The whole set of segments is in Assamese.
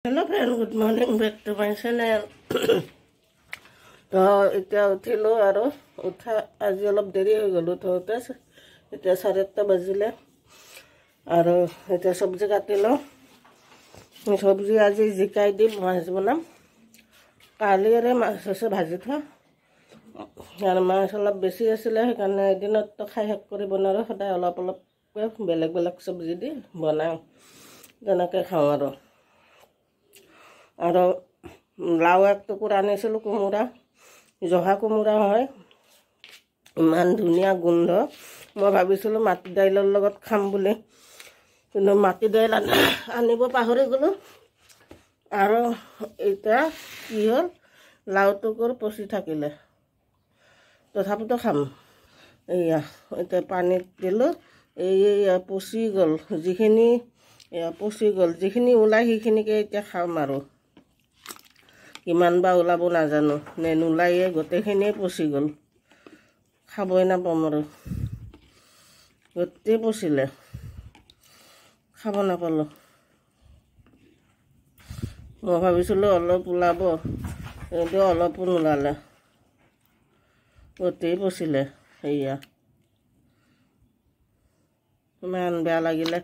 Hello friend, good morning back to my channel. তো এতিয়া উঠিলো আৰু উঠা আজি অলপ দেৰি হৈ গ'লো থওঁতে এতিয়া 8:30 বাজিলে আৰু এতিয়া সবজি কাটিলো সবজি আজি জিকাই দি মাছ বনাম কালিৰে মাছ আছে ভাজি থোৱা আৰু মাছ অলপ বেছি আছিলে সেইকাৰণে এদিনত তো খাই শেষ কৰিব নোৱাৰো সদায় অলপ অলপ বেলেগ বেলেগ সবজি দি বনাওঁ তেনেকৈ খাওঁ আৰু লাউ এক টুকুৰা আনিছিলোঁ কোমোৰা জহা কোমোৰা হয় ইমান ধুনীয়া গোন্ধ মই ভাবিছিলোঁ মাটি দাইলৰ লগত খাম বুলি কিন্তু মাটি দাইল আনিব পাহৰি গ'লো আৰু এতিয়া কি হ'ল লাউ টুকুৰ পচি থাকিলে তথাপিতো খাম এয়া এতিয়া পানীত দিলোঁ এই পচি গ'ল যিখিনি ওলাই সেইখিনিকে এতিয়া খাম আৰু কিমান বা ওলাব নাজানো নে নোলায়ে গোটেইখিনিয়ে পচি গ'ল খাবই নাপাম আৰু গোটেই পচিলে খাব নাপালোঁ মই ভাবিছিলোঁ অলপ ওলাব কিন্তু অলপো নোলালে গোটেই পচিলে সেয়া ইমান বেয়া লাগিলে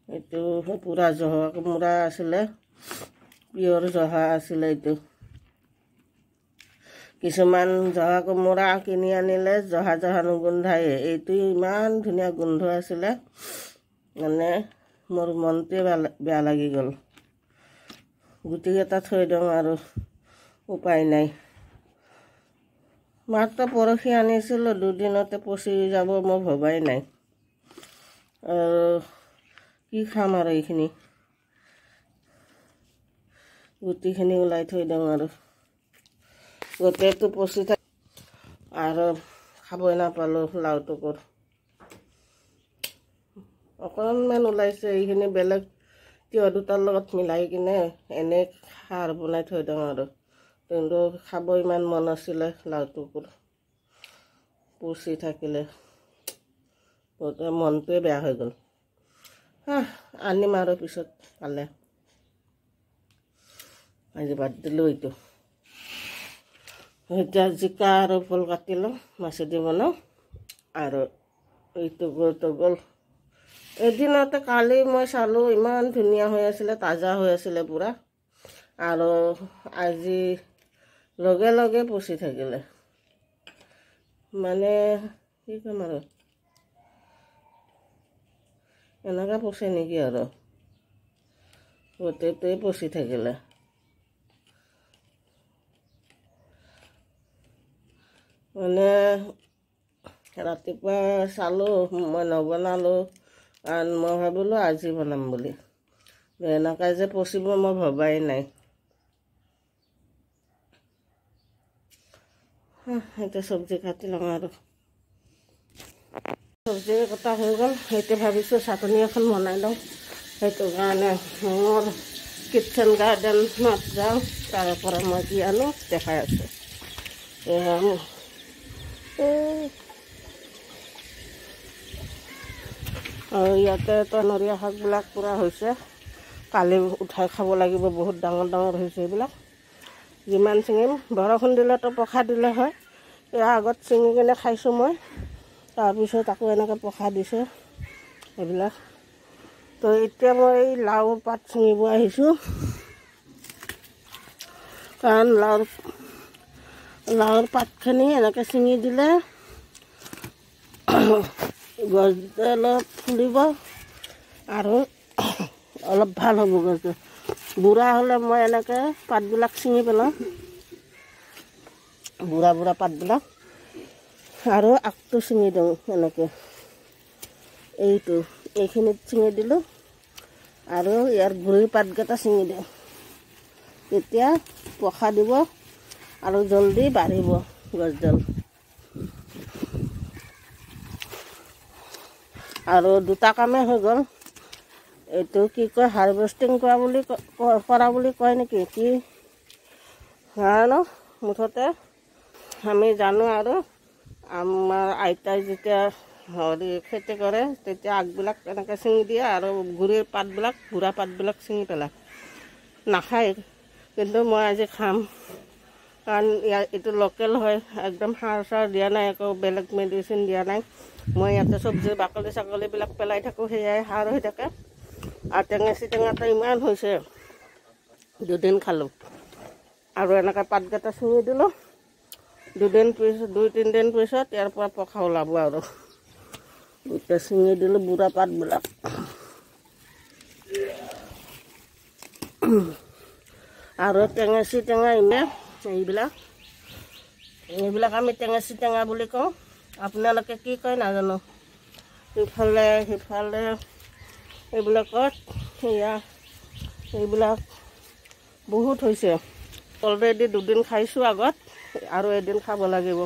এইটো পুৰা জহা কোমোৰা আছিলে পিয়ৰ জহা আছিলে এইটো কিছুমান জহা কোমোৰা কিনি আনিলে জহা নুগোন্ধায় এইটো ইমান ধুনীয়া গোন্ধ আছিলে মানে মোৰ মনটোৱে বেয়া লাগি গ'ল গুটিকেইটা থৈ দিওঁ আৰু উপায় নাই মাত্ৰ পৰহি আনিছিলোঁ দুদিনতে পচি যাব মই ভবাই নাই কি খাম আৰু এইখিনি গুটিখিনি ওলাই থৈ দিওঁ আৰু গোটেইটো পচি থাক আৰু খাবই নাপালোঁ লাউ টুকুৰ অকণমান ওলাইছে এইখিনি বেলেগ তিয়হ দুটাৰ লগত মিলাই কিনে এনে খাৰ বনাই থৈ দিওঁ আৰু কিন্তু খাব ইমান মন আছিলে লাউ টুকুৰ পচি থাকিলে মনটোৱে বেয়া হৈ গ'ল আনিম আৰু পিছত পালে আজি বাদ দিলোঁ এইটো এতিয়া জিকা আৰু ভোল কাটিলোঁ মাছেদি বনাওঁ আৰু এইটো গ'ল এদিনতে কালি মই চালোঁ ইমান ধুনীয়া হৈ আছিলে তাজা হৈ আছিলে পূৰা আৰু আজি লগে লগে পচি থাকিলে মানে কি ক'ম আৰু এনেকৈ পচে নেকি আৰু গোটেইটোৱে পচি থাকিলে মানে ৰাতিপুৱা চালোঁ মই নবনালোঁ আৰু মই ভাবিলোঁ আজি বনাম বুলি এনেকৈ যে পচিব মই ভবাই নাই এতিয়া চব্জি কাটি লওঁ আৰু চব্জি কটা হৈ গ'ল সেইটো ভাবিছোঁ চাটনি এখন বনাই লওঁ সেইটো কাৰণে মোৰ কিটচেন গাৰ্ডেনত যাওঁ তাৰ পৰা মই কি আনো দেখাই আছোঁ আৰু ইয়াতে তনৰীয়া শাকবিলাক পূৰা হৈছে কালি উঠাই খাব লাগিব বহুত ডাঙৰ ডাঙৰ হৈছে এইবিলাক যিমান ছিঙিম বৰষুণ দিলেতো পখা দিলে হয় ইয়াৰ আগত ছিঙি কিনে খাইছোঁ মই তাৰপিছত আকৌ এনেকৈ পখা দিছে এইবিলাক তো এতিয়া মই এই লাউ পাত ছিঙিব আহিছোঁ কাৰণ লাউৰ পাতখিনি এনেকৈ ছিঙি দিলে গছডাল অলপ ফুলিব আৰু অলপ ভাল হ'ব গছটো বুঢ়া হ'লে মই এনেকৈ পাতবিলাক ছিঙি পেলাওঁ বুঢ়া পাতবিলাক আৰু আগটো ছিঙি দিওঁ এনেকৈ এইখিনিত ছিঙি দিলোঁ আৰু ইয়াৰ গুৰি পাতকেইটা ছিঙি দিওঁ তেতিয়া পখা দিব আৰু জলদি বাঢ়িব গছডাল আৰু দুটা কামেই হৈ গ'ল এইটো কি কয় হাৰ্ভেষ্টিং কৰা বুলি কয় নেকি কি জানো মুঠতে আমি জানো আৰু আমাৰ আইতাই যেতিয়া খেতি কৰে তেতিয়া আগবিলাক এনেকৈ ছিঙি দিয়ে আৰু গুড়িৰ পাতবিলাক বুঢ়া পাতবিলাক ছিঙি পেলায় নাখায় কিন্তু মই আজি খাম কাৰণ এইটো লোকেল হয় একদম সাৰ চাৰ দিয়া নাই একো বেলেগ মেডিচিন দিয়া নাই মই ইয়াতে চব্জিৰ বাকলি চাকলিবিলাক পেলাই থাকোঁ সেয়াই সাৰ হৈ থাকে আৰু টেঙেচি টেঙাটো ইমান হৈছে 2 দিন খালোঁ আৰু এনেকৈ পাতকেইটা ছিঙি দিলোঁ 2-3 দিন পিছত ইয়াৰ পৰা পখা ওলাব আৰু এতিয়া ছিঙি দিলোঁ বুঢ়া পাতবিলাক আৰু টেঙেচি টেঙা এইবিলাক আমি টেঙেচি টেঙা বুলি কওঁ আপোনালোকে কি কয় নাজানো ইফালে সিফালে এইবিলাকত সেয়া এইবিলাক বহুত হৈছে অলৰেডি 2 দিন খাইছোঁ আগত আৰু এদিন খাব লাগিব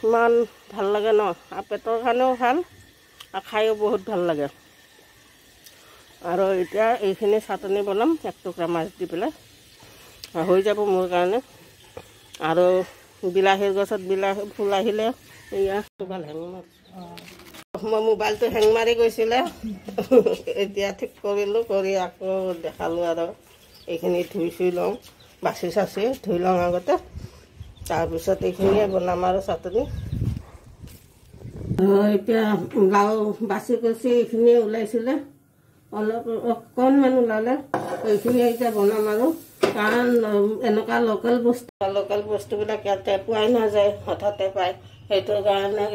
ইমান ভাল লাগে ন আৰু পেটৰ কাৰণেও ভাল আৰু খায়ো বহুত ভাল লাগে আৰু এতিয়া এইখিনি চাটনি বনাম 1 টুকুৰা মাছ দি পেলাই হৈ যাব মোৰ কাৰণে আৰু বিলাহীৰ গছত বিলাহী ফুল আহিলে এয়া ভাল হেং মাছ মই মোবাইলটো হেং মাৰি গৈছিলে এতিয়া ঠিক কৰিলোঁ কৰি আকৌ দেখালোঁ আৰু এইখিনি ধুই চুই লওঁ বাচি চাচি ধুই লওঁ আগতে তাৰপিছত এইখিনিয়ে বনাম আৰু চাটনি এতিয়া লাও বাচি কচি এইখিনিয়ে ওলাইছিলে অলপ অকণমান ওলালে এইখিনি এতিয়া বনাম আৰু কাৰণ এনেকুৱা লোকেল বস্তুবিলাক ইয়াতে পোৱাই নাযায় হঠাতে পায় সেইটোৰ কাৰণে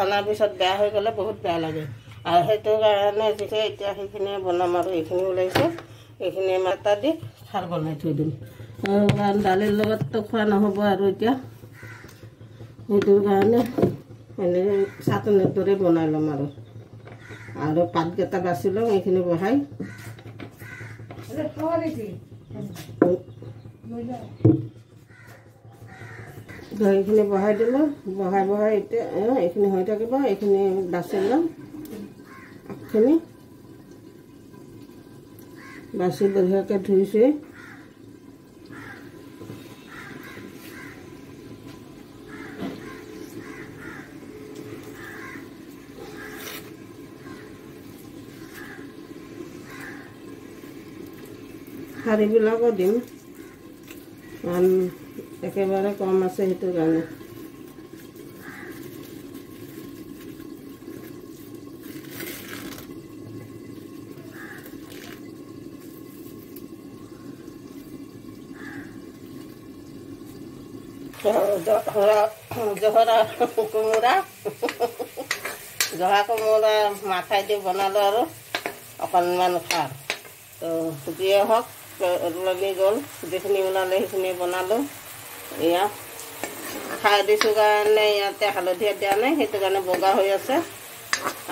অনাৰ পিছত বেয়া হৈ গ'লে বহুত বেয়া লাগে আৰু সেইটোৰ কাৰণে যেতিয়া এতিয়া সেইখিনিয়ে বনাম আৰু এইখিনি ওলাইছে এইখিনি মাতা দি খাৰ বনাই থৈ দিম কাৰণ দালিৰ লগততো খোৱা নহ'ব আৰু এতিয়া সেইটোৰ কাৰণে এনেকৈ চাটনিৰ দৰে বনাই ল'ম আৰু পাতকেইটা বাচি লওঁ এইখিনি বহাই এইখিনি বহাই দিলোঁ বহাই এতিয়া এইখিনি হৈ থাকিব এইখিনি বাচি ল'ম আগখিনি বাচি বঢ়িয়াকৈ ধুইছোঁ শাৰীবিলাকো দিম কাৰণ একেবাৰে কম আছে সেইটো কাৰণে জহা কোমোৰা মাথাই দি বনালোঁ আৰু অকণমান খাৰ তো যিয়ে হওক লাগি গ'ল যিখিনি ওলালে সেইখিনি বনালোঁ এয়া খাৰ দিছোঁ কাৰণে ইয়াতে হালধীয়া দিয়া নাই সেইটো কাৰণে বগা হৈ আছে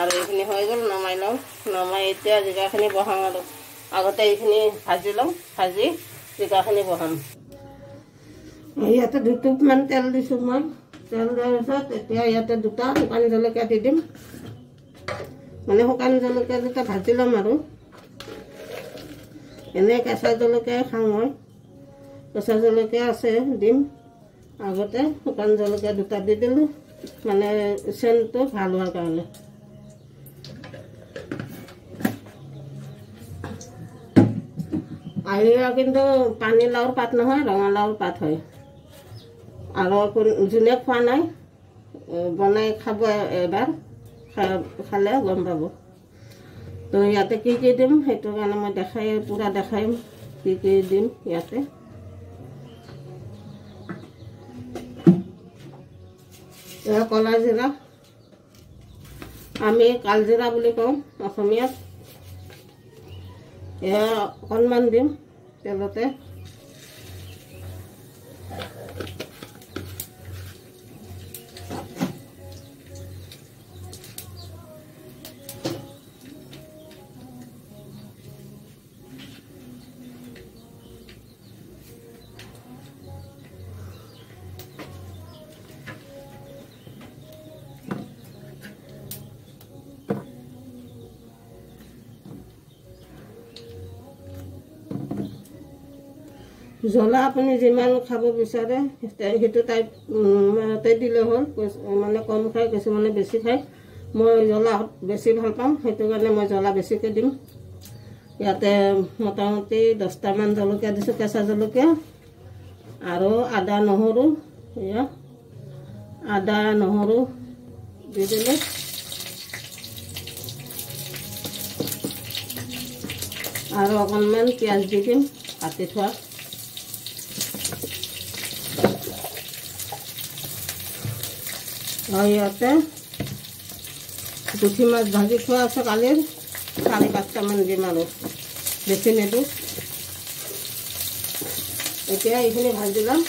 আৰু এইখিনি হৈ গ'ল নমাই লওঁ নমাই এতিয়া জিকাখিনি বহাম আৰু আগতে এইখিনি ভাজি লওঁ ভাজি জিকাখিনি বহাম ইয়াতে 2 টোপমান তেল দিছোঁ মই তেল দিয়াৰ পিছত এতিয়া ইয়াতে 2টা শুকান জলকীয়া দি দিম মানে শুকান জলকীয়া দুটা ভাজি ল'ম আৰু এনে কেঁচা জলকীয়াই খাওঁ মই কেঁচা জলকীয়া আছে দিম আগতে শুকান জলকীয়া 2টা দি দিলোঁ মানে চেণ্টটো ভাল হোৱাৰ কাৰণে আৰু কিন্তু পানীলাওৰ পাত নহয় ৰঙালাওৰ পাত হয় আৰু যোনে খোৱা নাই বনাই খাব এবাৰ খালে গম পাব তো ইয়াতে কি দিম সেইটো কাৰণে মই পূৰা দেখাইম কি দিম ইয়াতে এয়া কলা জিৰা আমি কালজিৰা বুলি কওঁ অসমীয়াত এয়া অকণমান দিম তেলতে জ্বলা আপুনি যিমান খাব বিচাৰে সেইটো টাইপতে দিলে হ'ল। মানে কম খায়, কিছুমানে বেছি খায়। মই জ্বলা বেছি ভাল পাওঁ, সেইটো কাৰণে মই জ্বলা বেছিকৈ দিম। ইয়াতে মোটামুটি 10টামান জলকীয়া দিছোঁ, কেঁচা জলকীয়া, আৰু আদা নহৰু, এয়া আদা নহৰু দি দিলোঁ। আৰু অকণমান পিঁয়াজ দি দিম কাটি থোৱা। আৰু ইয়াতে পুঠি মাছ ভাজি থোৱা আছে কালিৰ, 4-5টামান দিম আৰু বেছি নিদিওঁ। এতিয়া এইখিনি ভাজি ল'ম।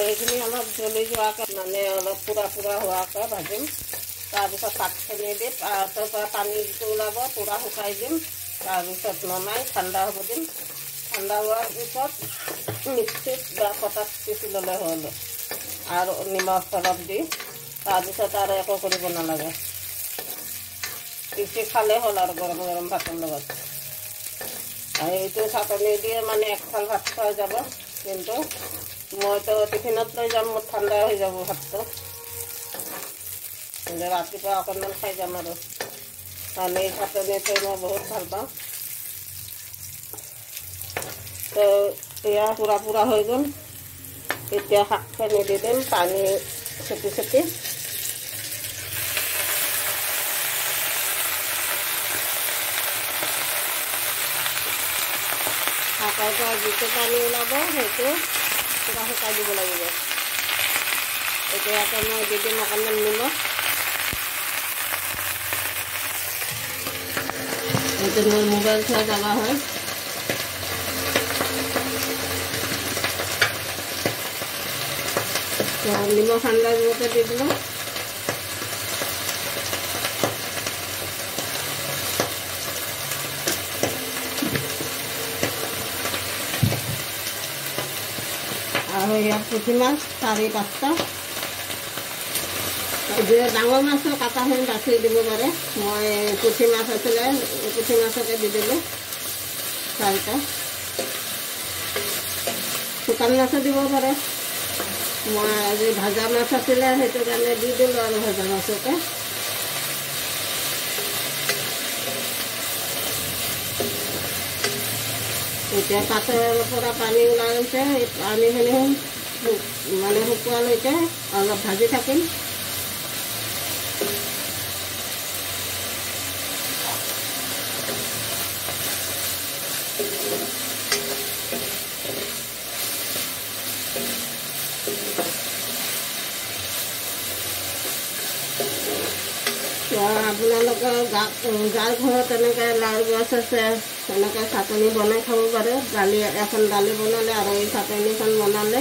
এইখিনি অলপ জ্বলি যোৱাকৈ, মানে অলপ পুৰা হোৱাকৈ ভাজিম। তাৰপিছত পাতখিনি দি পাতৰ পৰা পানী যিটো ওলাব পুৰা শুকাই দিম। তাৰপিছত নমাই ঠাণ্ডা হ'ব দিম। ঠাণ্ডা হোৱাৰ পিছত মিক্সিত বা পটাত পিচি ল'লে হ'ল। আৰু নিমখ অলপ দি তাৰপিছত আৰু একো কৰিব নালাগে, পিচি খালে হ'ল আৰু গৰম ভাতৰ লগত। আৰু এইটো চাটনি দিয়ে মানে একফাল ভাত খোৱা যাব। কিন্তু মইতো টিফিনত লৈ যাম, মোৰ ঠাণ্ডা হৈ যাব ভাতটো। কিন্তু ৰাতিপুৱা অকণমান খাই যাম আৰু। কাৰণ এই চাটনিটো মই বহুত ভাল পাওঁ। তো এয়া পুৰা হৈ গ'ল। এতিয়া শাকখিনি দি দিম, পানী চেপি শাকৰ পৰা যিটো পানী ওলাব সেইটো পুৰা শুকাই দিব লাগিব। এতিয়া ইয়াতে মই দি দিম অকণমান নিমখ। এইটো মোৰ মোবাইল চোৱা জাগা হয়। নিমখ আন্দাজমতে দি দিলোঁ। আৰু ইয়াত পুঠি মাছ 4-5টা। ডাঙৰ মাছৰ কাটাখিনি বাছি দিব পাৰে। মই পুঠি মাছ আছিলে, পুঠি মাছকে দি দিলোঁ 4টা। শুকান মাছো দিব পাৰে। মই আজি ভাজা মাছ আছিলে, সেইটো কাৰণে দি দিলোঁ আৰু ভাজা মাছকে। এতিয়া পাতৰ পৰা পানী ওলাইছে, এই পানীখিনি মানে শুকোৱালৈকে অলপ ভাজি থাকিম। আপোনালোকৰ যাৰ ঘৰত এনেকৈ লাও গছ আছে, এনেকৈ চাটনি বনাই খাব পাৰে। এখন দালি বনালে আৰু এই চাটনিখন বনালে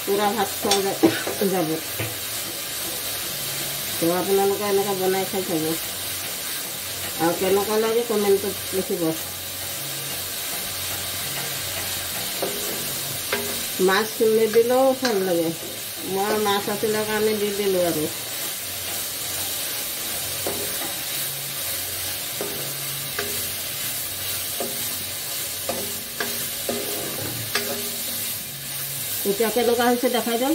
পুৰা ভাত খোৱা যাব। তো আপোনালোকে এনেকৈ বনাই খাই চাব, আৰু কেনেকুৱা লাগে কমেণ্টত লিখিব। মাছ নিদিলেও ভাল লাগে, মই মাছ আছিলে কাৰণে দি দিলোঁ আৰু। এতিয়া কেনেকুৱা হৈছে দেখাই দিম।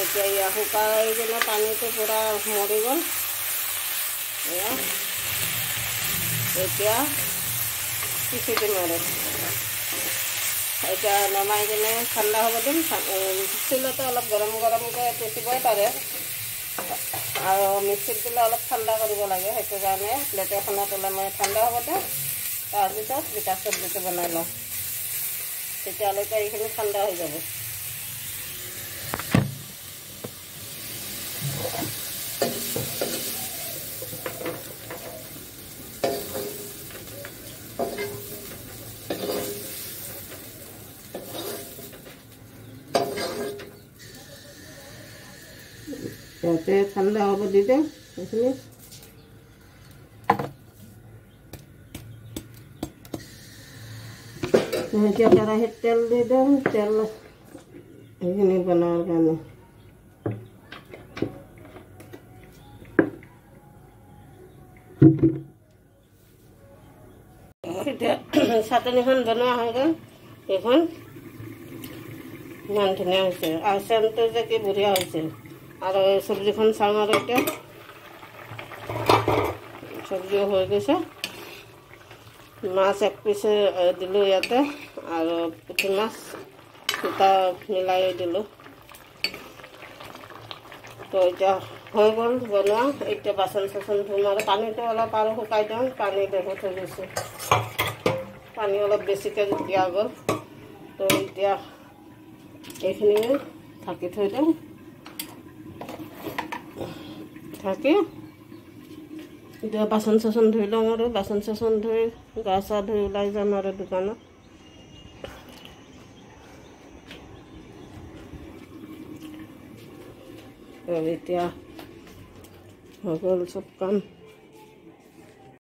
এতিয়া ইয়া শুকাই কিনে পানীটো পুৰা মৰি গ'ল। এতিয়া পিচি দিম আৰু। এতিয়া নমাই কিনে ঠাণ্ডা হ'ব দিম। শিলতে অলপ গৰমকৈ পিচিবই পাৰে, আৰু মিক্সিত দিলে অলপ ঠাণ্ডা কৰিব লাগে। সেইটো কাৰণে প্লেট এখনত ওলাই মই ঠাণ্ডা হ'ব দিম। তাৰপিছত জিকা চব্জিটো বনাই লওঁ, তেতিয়ালৈকে এইখিনি ঠাণ্ডা হৈ যাব। ইয়াতে ঠাণ্ডা হ'ব দি দিম এইখিনি। এতিয়া কেৰাহীত তেল দি দিম তেল এইখিনি বনোৱাৰ কাৰণে এতিয়া চাটনিখন বনোৱা হৈ গ'ল এইখন ইমান ধুনীয়া হৈছে আৰু চেণ্টটো যে কি বঢ়িয়া হৈছে আৰু এই চব্জিখন চাওঁ আৰু এতিয়া চব্জিও হৈ গৈছে মাছ এক পিছে দিলোঁ ইয়াতে আৰু পুঠি মাছ দুটা মিলাই দিলোঁ তো এতিয়া হৈ গ'ল বনোৱা এতিয়া বাচন চাচন ধুম আৰু পানীটো অলপ আৰু শুকাই দিওঁ পানী বহুত হৈ গৈছে পানী অলপ বেছিকৈ দিয়া গ'ল তো এতিয়া এইখিনি ঢাকি থৈ দিওঁ ঢাকি এতিয়া বাচন চাচন ধুই লওঁ আৰু বাচন চাচন ধুই গা চা ধুই ওলাই যাম আৰু দোকানত এতিয়া হৈ গ'ল চব কাম